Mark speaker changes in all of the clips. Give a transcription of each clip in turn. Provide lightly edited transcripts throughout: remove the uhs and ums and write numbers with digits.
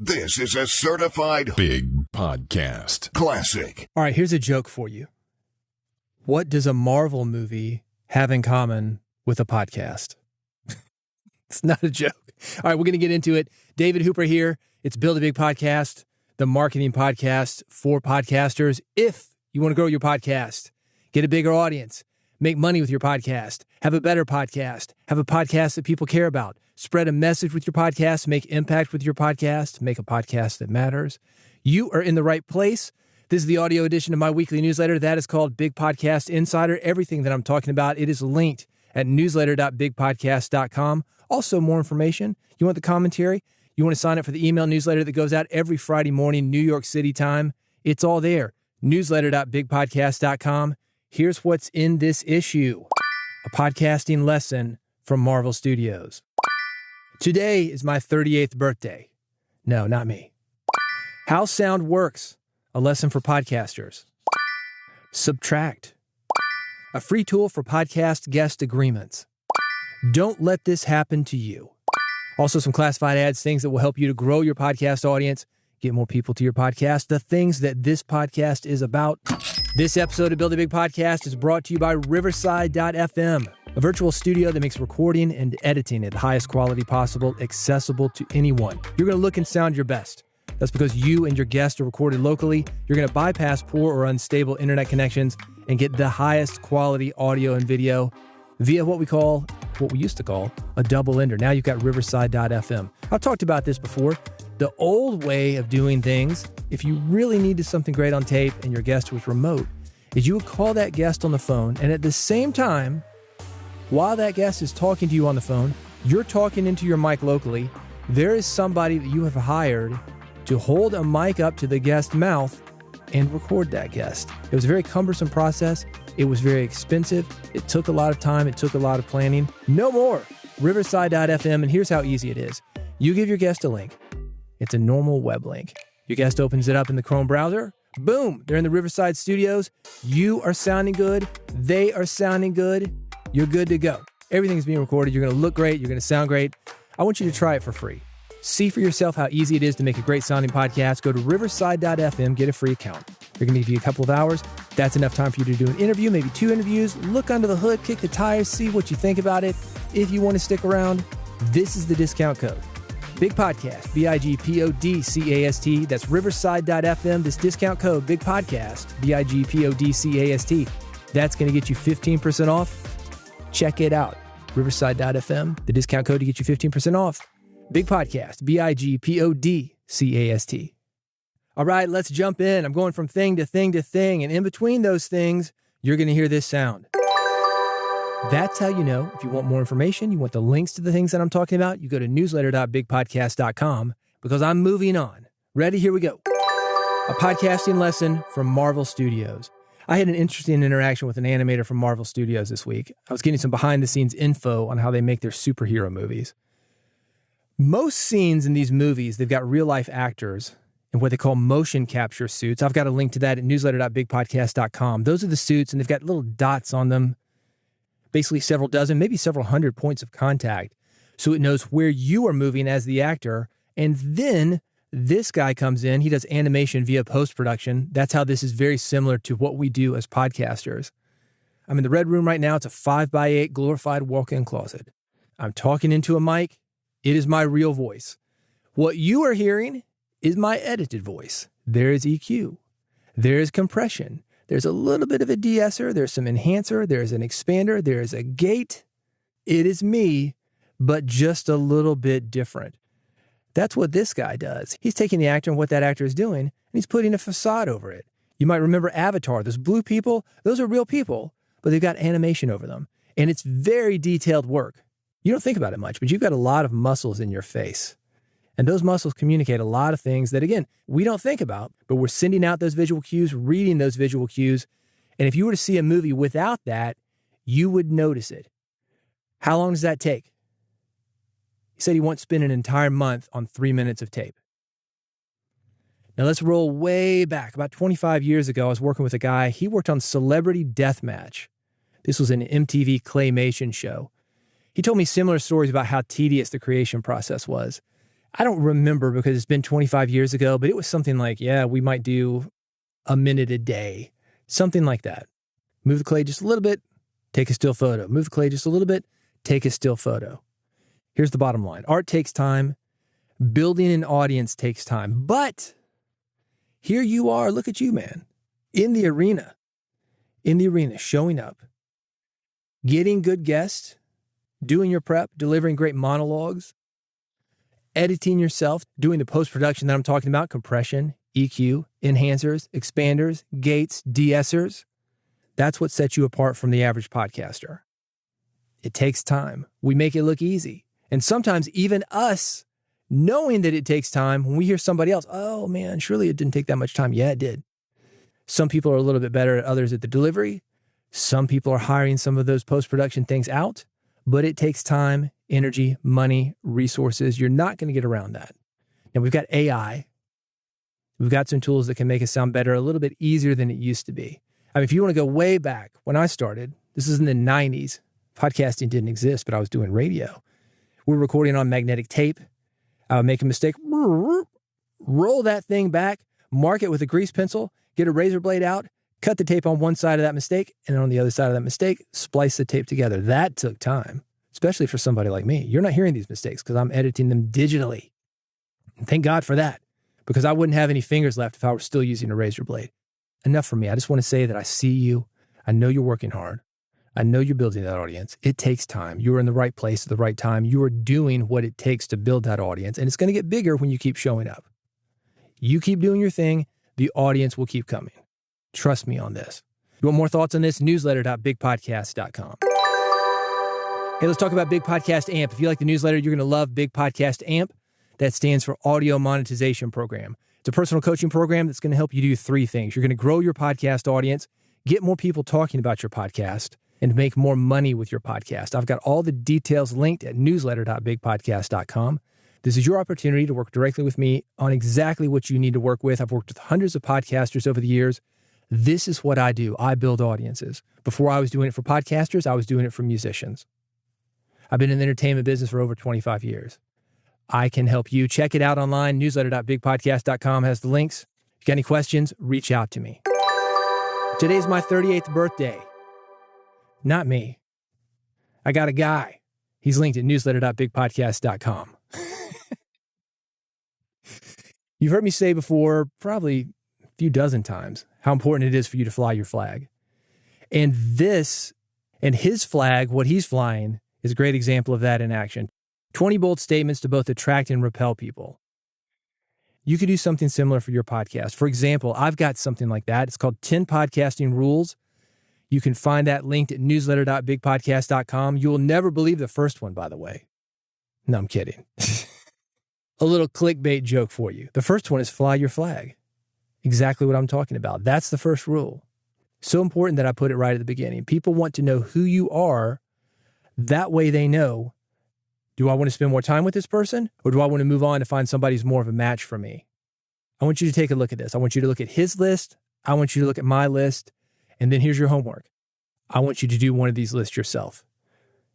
Speaker 1: This is a certified
Speaker 2: Big Podcast
Speaker 1: classic.
Speaker 3: All right, here's a joke for you. What does a Marvel movie have in common with a podcast? It's not a joke. All right, we're going to get into it. David Hooper here. It's Build a Big Podcast, the marketing podcast for podcasters. If you want to grow your podcast, get a bigger audience, make money with your podcast, have a better podcast, have a podcast that people care about, spread a message with your podcast, make impact with your podcast, make a podcast that matters, you are in the right place. This is the audio edition of my weekly newsletter. That is called Big Podcast Insider. Everything that I'm talking about, it is linked at newsletter.bigpodcast.com. Also, more information. You want the commentary? You want to sign up for the email newsletter that goes out every Friday morning, New York City time? It's all there. Newsletter.bigpodcast.com. Here's what's in this issue. A podcasting lesson from Marvel Studios. Today is my 38th birthday. No, not me. How sound works. A lesson for podcasters. Subtract. A free tool for podcast guest agreements. Don't let this happen to you. Also, some classified ads, things that will help you to grow your podcast audience, get more people to your podcast, the things that this podcast is about. This episode of Build a Big Podcast is brought to you by Riverside.fm, a virtual studio that makes recording and editing at the highest quality possible, accessible to anyone. You're going to look and sound your best. That's because you and your guests are recorded locally. You're going to bypass poor or unstable internet connections and get the highest quality audio and video via what we used to call a double ender. Now you've got Riverside.fm. I've talked about this before. The old way of doing things, if you really needed something great on tape and your guest was remote, is you would call that guest on the phone, and at the same time, while that guest is talking to you on the phone, you're talking into your mic locally. There is somebody that you have hired to hold a mic up to the guest's mouth and record that guest. It was a very cumbersome process. It was very expensive. It took a lot of time. It took a lot of planning. No more. Riverside.fm, and here's how easy it is. You give your guest a link. It's a normal web link. Your guest opens it up in the Chrome browser. Boom, they're in the Riverside studios. You are sounding good. They are sounding good. You're good to go. Everything's being recorded. You're going to look great. You're going to sound great. I want you to try it for free. See for yourself how easy it is to make a great sounding podcast. Go to Riverside.fm, get a free account. They're going to give you a couple of hours. That's enough time for you to do an interview, maybe 2 interviews. Look under the hood, kick the tires, see what you think about it. If you want to stick around, this is the discount code. Big Podcast, BIGPODCAST. That's Riverside.fm. This discount code, Big Podcast, BIGPODCAST. That's going to get you 15% off. Check it out. Riverside.fm, the discount code to get you 15% off. Big Podcast, BIGPODCAST. All right, let's jump in. I'm going from thing to thing to thing, and in between those things, you're going to hear this sound. That's how you know if you want more information, you want the links to the things that I'm talking about, you go to newsletter.bigpodcast.com because I'm moving on. Ready? Here we go. A podcasting lesson from Marvel Studios. I had an interesting interaction with an animator from Marvel Studios this week. I was getting some behind-the-scenes info on how they make their superhero movies. Most scenes in these movies, they've got real-life actors in what they call motion capture suits. I've got a link to that at newsletter.bigpodcast.com. Those are the suits, and they've got little dots on them, basically several dozen, maybe several hundred points of contact. So it knows where you are moving as the actor. And then this guy comes in, he does animation via post-production. That's how this is very similar to what we do as podcasters. I'm in the red room right now. It's a 5x8 glorified walk-in closet. I'm talking into a mic. It is my real voice. What you are hearing is my edited voice. There is EQ. There is compression. There's a little bit of a de-esser. There's some enhancer. There's an expander. There's a gate. It is me, but just a little bit different. That's what this guy does. He's taking the actor and what that actor is doing, and he's putting a facade over it. You might remember Avatar. Those blue people, those are real people, but they've got animation over them. And it's very detailed work. You don't think about it much, but you've got a lot of muscles in your face. And those muscles communicate a lot of things that, again, we don't think about, but we're sending out those visual cues, reading those visual cues. And if you were to see a movie without that, you would notice it. How long does that take? He said he won't spend an entire month on 3 minutes of tape. Now let's roll way back. About 25 years ago, I was working with a guy. He worked on Celebrity Deathmatch. This was an MTV claymation show. He told me similar stories about how tedious the creation process was. I don't remember because it's been 25 years ago, but it was something like, yeah, we might do a minute a day, something like that. Move the clay just a little bit, take a still photo. Move the clay just a little bit, take a still photo. Here's the bottom line. Art takes time. Building an audience takes time. But here you are, look at you, man, in the arena, showing up, getting good guests, doing your prep, delivering great monologues, editing yourself, doing the post-production that I'm talking about, compression, EQ, enhancers, expanders, gates, de-essers. That's what sets you apart from the average podcaster. It takes time. We make it look easy. And sometimes even us, knowing that it takes time, when we hear somebody else, oh man, surely it didn't take that much time. Yeah, it did. Some people are a little bit better at others at the delivery. Some people are hiring some of those post-production things out, but it takes time, energy, money, resources. You're not going to get around that. Now we've got AI. We've got some tools that can make us sound better, a little bit easier than it used to be. I mean, if you want to go way back when I started, this is in the 90s. Podcasting didn't exist, but I was doing radio. We were recording on magnetic tape. I would make a mistake, roll that thing back, mark it with a grease pencil, get a razor blade out, cut the tape on one side of that mistake, and on the other side of that mistake, splice the tape together. That took time, especially for somebody like me. You're not hearing these mistakes because I'm editing them digitally. And thank God for that, because I wouldn't have any fingers left if I were still using a razor blade. Enough for me. I just want to say that I see you. I know you're working hard. I know you're building that audience. It takes time. You're in the right place at the right time. You are doing what it takes to build that audience. And it's going to get bigger when you keep showing up. You keep doing your thing, the audience will keep coming. Trust me on this. You want more thoughts on this? Newsletter.bigpodcast.com. Hey, let's talk about Big Podcast Amp. If you like the newsletter, you're going to love Big Podcast Amp. That stands for Audio Monetization Program. It's a personal coaching program that's going to help you do three things. You're going to grow your podcast audience, get more people talking about your podcast, and make more money with your podcast. I've got all the details linked at newsletter.bigpodcast.com. This is your opportunity to work directly with me on exactly what you need to work with. I've worked with hundreds of podcasters over the years. This is what I do. I build audiences. Before I was doing it for podcasters, I was doing it for musicians. I've been in the entertainment business for over 25 years. I can help you. Check it out online. Newsletter.bigpodcast.com has the links. If you got any questions, reach out to me. Today's my 38th birthday. Not me. I got a guy. He's linked at newsletter.bigpodcast.com. You've heard me say before, probably a few dozen times, how important it is for you to fly your flag. And his flag, what he's flying, is a great example of that in action. 20 bold statements to both attract and repel people. You could do something similar for your podcast. For example, I've got something like that. It's called 10 Podcasting Rules. You can find that linked at newsletter.bigpodcast.com. You will never believe the first one, by the way. No, I'm kidding. A little clickbait joke for you. The first one is fly your flag. Exactly what I'm talking about. That's the first rule. So important that I put it right at the beginning. People want to know who you are. That way they know, do I want to spend more time with this person, or do I want to move on to find somebody who's more of a match for me? I want you to take a look at this. I want you to look at his list. I want you to look at my list. And then here's your homework. I want you to do one of these lists yourself.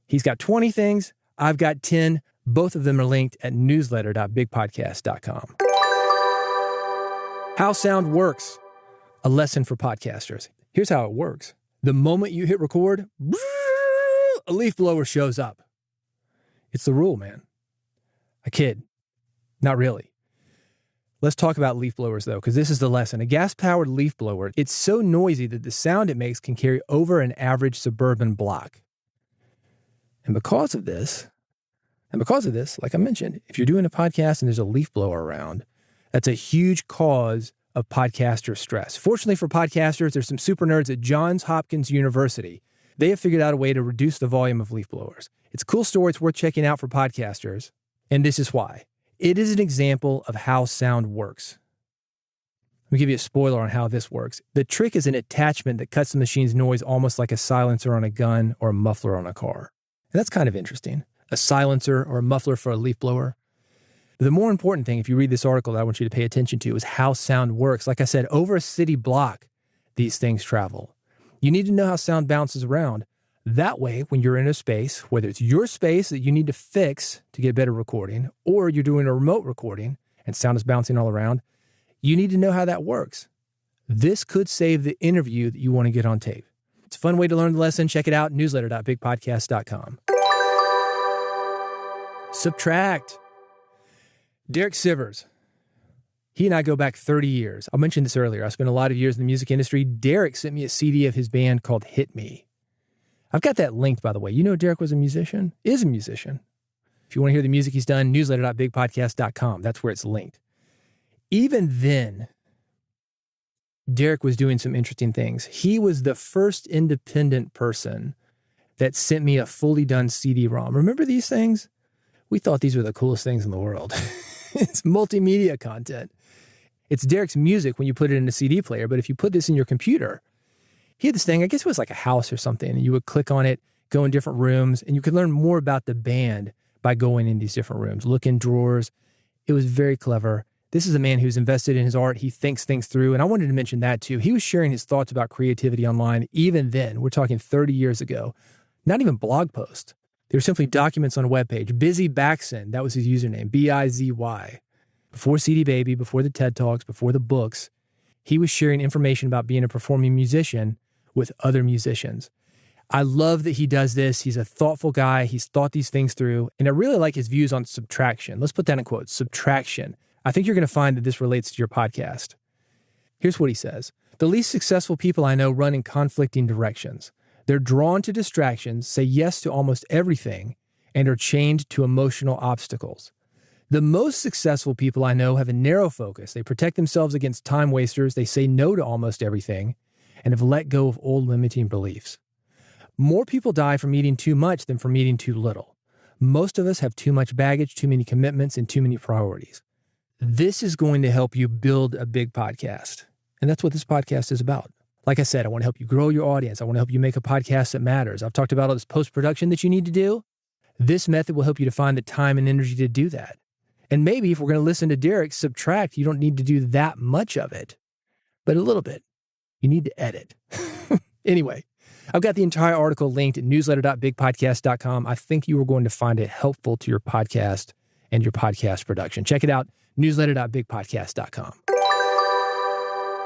Speaker 3: He's got 20 things. I've got 10. Both of them are linked at newsletter.bigpodcast.com. How sound works. A lesson for podcasters. Here's how it works. The moment you hit record, a leaf blower shows up. It's the rule, man. I kid. Not really. Let's talk about leaf blowers, though, because this is the lesson. A gas-powered leaf blower, it's so noisy that the sound it makes can carry over an average suburban block. And because of this, like I mentioned, if you're doing a podcast and there's a leaf blower around, that's a huge cause of podcaster stress. Fortunately for podcasters, there's some super nerds at Johns Hopkins University. They have figured out a way to reduce the volume of leaf blowers. It's a cool story. It's worth checking out for podcasters. And this is why. It is an example of how sound works. Let me give you a spoiler on how this works. The trick is an attachment that cuts the machine's noise almost like a silencer on a gun or a muffler on a car. And that's kind of interesting. A silencer or a muffler for a leaf blower. The more important thing, if you read this article that I want you to pay attention to, is how sound works. Like I said, over a city block, these things travel. You need to know how sound bounces around. That way, when you're in a space, whether it's your space that you need to fix to get better recording, or you're doing a remote recording and sound is bouncing all around, you need to know how that works. This could save the interview that you want to get on tape. It's a fun way to learn the lesson. Check it out, newsletter.bigpodcast.com. Subtract. Derek Sivers. He and I go back 30 years. I mentioned this earlier. I spent a lot of years in the music industry. Derek sent me a CD of his band called Hit Me. I've got that linked, by the way. You know Derek was a musician? Is a musician. If you want to hear the music he's done, newsletter.bigpodcast.com. That's where it's linked. Even then, Derek was doing some interesting things. He was the first independent person that sent me a fully done CD-ROM. Remember these things? We thought these were the coolest things in the world. It's multimedia content. It's Derek's music when you put it in a CD player, but if you put this in your computer, he had this thing, I guess it was like a house or something, and you would click on it, go in different rooms, and you could learn more about the band by going in these different rooms, look in drawers. It was very clever. This is a man who's invested in his art. He thinks things through, and I wanted to mention that too. He was sharing his thoughts about creativity online even then. We're talking 30 years ago. Not even blog posts. They were simply documents on a webpage. Busy Baxon, that was his username, B-I-Z-Y. Before CD Baby, before the TED Talks, before the books, he was sharing information about being a performing musician with other musicians. I love that he does this. He's a thoughtful guy. He's thought these things through. And I really like his views on subtraction. Let's put that in quotes, subtraction. I think you're going to find that this relates to your podcast. Here's what he says. The least successful people I know run in conflicting directions. They're drawn to distractions, say yes to almost everything, and are chained to emotional obstacles. The most successful people I know have a narrow focus. They protect themselves against time wasters. They say no to almost everything and have let go of old limiting beliefs. More people die from eating too much than from eating too little. Most of us have too much baggage, too many commitments, and too many priorities. This is going to help you build a big podcast. And that's what this podcast is about. Like I said, I want to help you grow your audience. I want to help you make a podcast that matters. I've talked about all this post-production that you need to do. This method will help you to find the time and energy to do that. And maybe if we're going to listen to Derek subtract, you don't need to do that much of it, but a little bit. You need to edit. Anyway, I've got the entire article linked at newsletter.bigpodcast.com. I think you are going to find it helpful to your podcast and your podcast production. Check it out, newsletter.bigpodcast.com.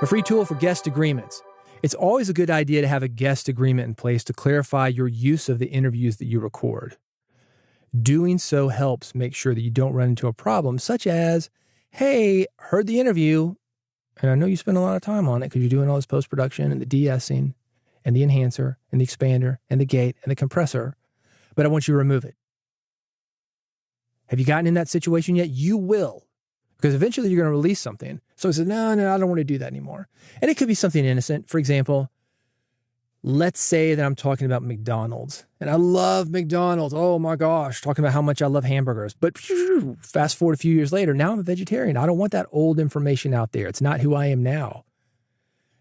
Speaker 3: A free tool for guest agreements. It's always a good idea to have a guest agreement in place to clarify your use of the interviews that you record. Doing so helps make sure that you don't run into a problem such as, hey, heard the interview, and I know you spend a lot of time on it because you're doing all this post-production and the de-essing and the enhancer and the expander and the gate and the compressor, but I want you to remove it. Have you gotten in that situation yet? You will. Because eventually you're going to release something. So I said, no, I don't want to do that anymore. And it could be something innocent. For example, let's say that I'm talking about McDonald's. And I love McDonald's. Oh my gosh, talking about how much I love hamburgers. But fast forward a few years later, now I'm a vegetarian. I don't want that old information out there. It's not who I am now.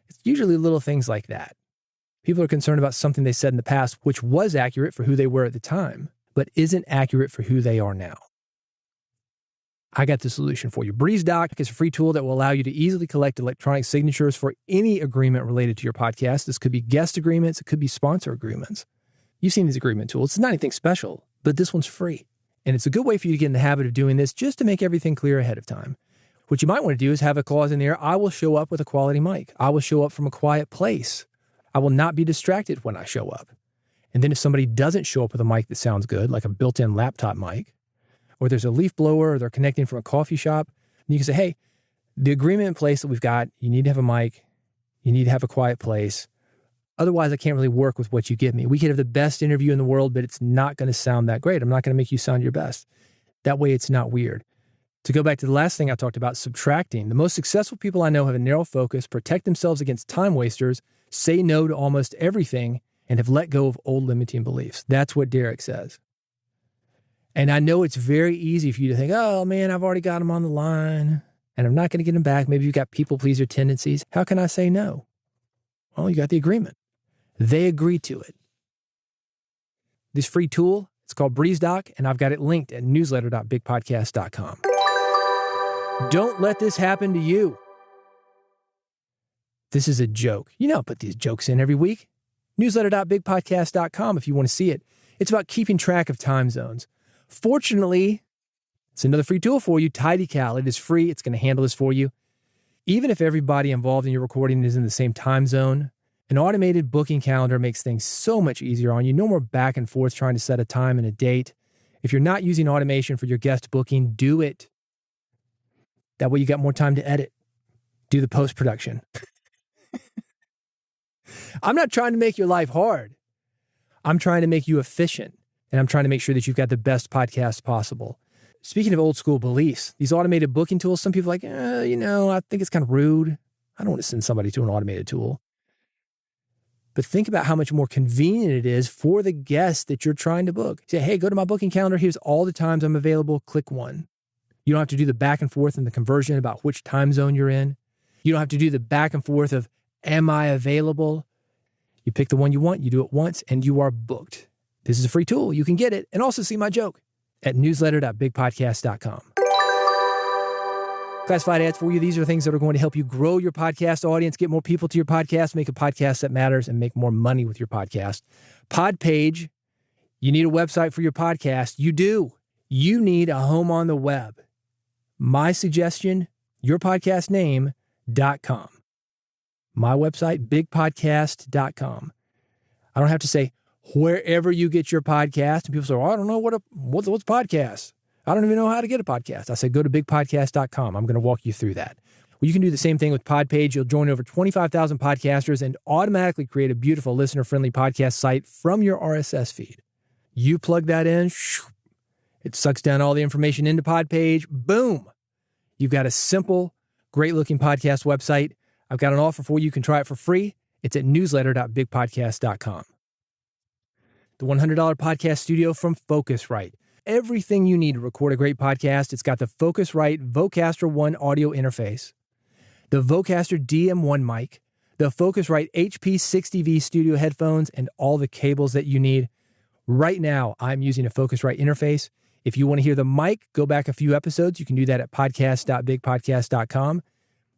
Speaker 3: It's usually little things like that. People are concerned about something they said in the past, which was accurate for who they were at the time, but isn't accurate for who they are now. I got the solution for you. BreezeDoc is a free tool that will allow you to easily collect electronic signatures for any agreement related to your podcast. This could be guest agreements. It could be sponsor agreements. You've seen these agreement tools. It's not anything special, but this one's free. And it's a good way for you to get in the habit of doing this just to make everything clear ahead of time. What you might want to do is have a clause in there. I will show up with a quality mic. I will show up from a quiet place. I will not be distracted when I show up. And then if somebody doesn't show up with a mic that sounds good, like a built-in laptop mic, or there's a leaf blower, or they're connecting from a coffee shop, and you can say, hey, the agreement in place that we've got, you need to have a mic, you need to have a quiet place. Otherwise, I can't really work with what you give me. We could have the best interview in the world, but it's not going to sound that great. I'm not going to make you sound your best. That way, it's not weird. To go back to the last thing I talked about, subtracting, the most successful people I know have a narrow focus, protect themselves against time wasters, say no to almost everything, and have let go of old limiting beliefs. That's what Derek says. And I know it's very easy for you to think, oh man, I've already got them on the line and I'm not going to get them back. Maybe you've got people pleaser tendencies. How can I say no? Well, you got the agreement. They agreed to it. This free tool, it's called BreezeDoc, and I've got it linked at newsletter.bigpodcast.com. Don't let this happen to you. This is a joke. You know, I put these jokes in every week. Newsletter.bigpodcast.com if you want to see it. It's about keeping track of time zones. Fortunately, it's another free tool for you, TidyCal. It is free. It's going to handle this for you. Even if everybody involved in your recording is in the same time zone, an automated booking calendar makes things so much easier on you. No more back and forth trying to set a time and a date. If you're not using automation for your guest booking, do it. That way you got more time to edit. Do the post-production. I'm not trying to make your life hard. I'm trying to make you efficient. And I'm trying to make sure that you've got the best podcast possible. Speaking of old school beliefs, these automated booking tools, some people are like, I think it's kind of rude. I don't want to send somebody to an automated tool. But think about how much more convenient it is for the guest that you're trying to book. Say, hey, go to my booking calendar. Here's all the times I'm available. Click one. You don't have to do the back and forth and the conversion about which time zone you're in. You don't have to do the back and forth of, am I available? You pick the one you want, you do it once, and you are booked. This is a free tool. You can get it and also see my joke at newsletter.bigpodcast.com. Classified ads for you. These are things that are going to help you grow your podcast audience, get more people to your podcast, make a podcast that matters, and make more money with your podcast. Podpage, you need a website for your podcast. You do. You need a home on the web. My suggestion, yourpodcastname.com. My website, bigpodcast.com. I don't have to say wherever you get your podcast. And people say, I don't know what's podcast. I don't even know how to get a podcast. I said, go to bigpodcast.com. I'm going to walk you through that. Well, you can do the same thing with Podpage. You'll join over 25,000 podcasters and automatically create a beautiful listener-friendly podcast site from your RSS feed. You plug that in, it sucks down all the information into Podpage. Boom. You've got a simple, great-looking podcast website. I've got an offer for you. You can try it for free. It's at newsletter.bigpodcast.com. The $100 podcast studio from Focusrite. Everything you need to record a great podcast. It's got the Focusrite Vocaster One audio interface, the Vocaster DM1 mic, the Focusrite HP60V studio headphones, and all the cables that you need. Right now, I'm using a Focusrite interface. If you want to hear the mic, go back a few episodes. You can do that at podcast.bigpodcast.com.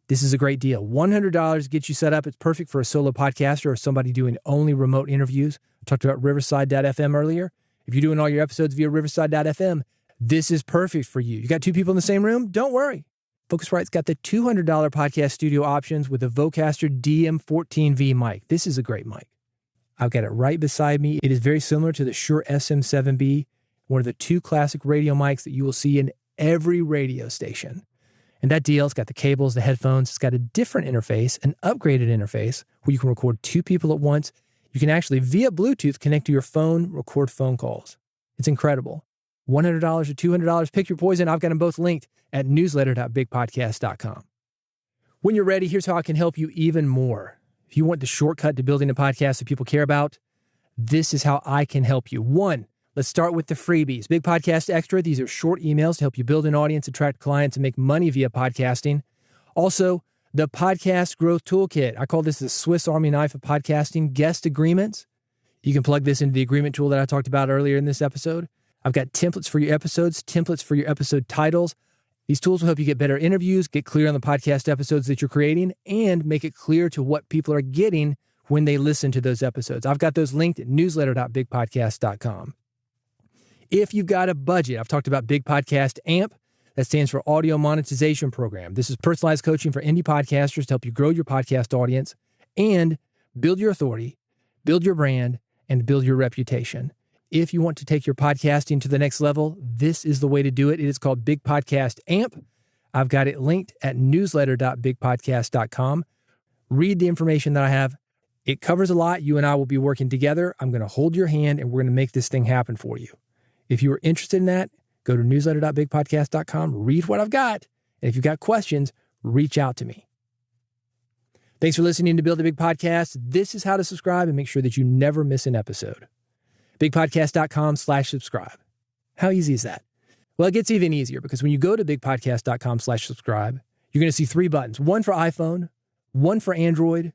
Speaker 3: This is a great deal. $100 gets you set up. It's perfect for a solo podcaster or somebody doing only remote interviews. I talked about Riverside.fm earlier. If you're doing all your episodes via Riverside.fm, this is perfect for you. You got two people in the same room? Don't worry. Focusrite's got the $200 podcast studio options with the Vocaster DM14V mic. This is a great mic. I've got it right beside me. It is very similar to the Shure SM7B, one of the two classic radio mics that you will see in every radio station. And that deal, it's got the cables, the headphones. It's got a different interface, an upgraded interface, where you can record two people at once. You can actually, via Bluetooth, connect to your phone, record phone calls. It's incredible. $100 or $200, pick your poison. I've got them both linked at newsletter.bigpodcast.com. When you're ready, here's how I can help you even more. If you want the shortcut to building a podcast that people care about, this is how I can help you. One, let's start with the freebies. Big Podcast Extra. These are short emails to help you build an audience, attract clients, and make money via podcasting. Also, the Podcast Growth Toolkit. I call this the Swiss Army knife of podcasting. Guest agreements. You can plug this into the agreement tool that I talked about earlier in this episode. I've got templates for your episodes, templates for your episode titles. These tools will help you get better interviews, get clear on the podcast episodes that you're creating, and make it clear to what people are getting when they listen to those episodes. I've got those linked at newsletter.bigpodcast.com. If you've got a budget, I've talked about Big Podcast AMP. That stands for Audio Monetization Program. This is personalized coaching for indie podcasters to help you grow your podcast audience and build your authority, build your brand, and build your reputation. If you want to take your podcasting to the next level, this is the way to do it. It is called Big Podcast AMP. I've got it linked at newsletter.bigpodcast.com. Read the information that I have. It covers a lot. You and I will be working together. I'm going to hold your hand and we're going to make this thing happen for you. If you are interested in that, go to newsletter.bigpodcast.com, read what I've got, and if you've got questions, reach out to me. Thanks for listening to Build a Big Podcast. This is how to subscribe and make sure that you never miss an episode. bigpodcast.com/subscribe. How easy is that? Well, it gets even easier because when you go to bigpodcast.com/subscribe, you're going to see three buttons. One for iPhone, one for Android,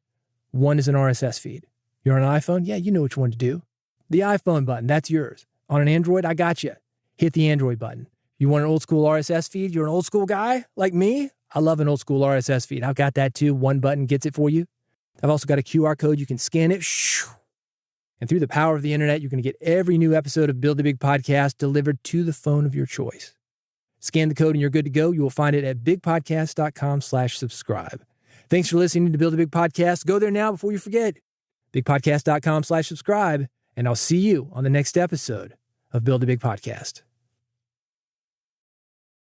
Speaker 3: one is an RSS feed. You're on an iPhone? Yeah, you know which one to do. The iPhone button, that's yours. On an Android, I got you. Hit the Android button. You want an old school RSS feed? You're an old school guy like me? I love an old school RSS feed. I've got that too. One button gets it for you. I've also got a QR code. You can scan it. And through the power of the internet, you're going to get every new episode of Build a Big Podcast delivered to the phone of your choice. Scan the code and you're good to go. You will find it at bigpodcast.com/subscribe. Thanks for listening to Build a Big Podcast. Go there now before you forget. bigpodcast.com/subscribe. And I'll see you on the next episode of Build a Big Podcast.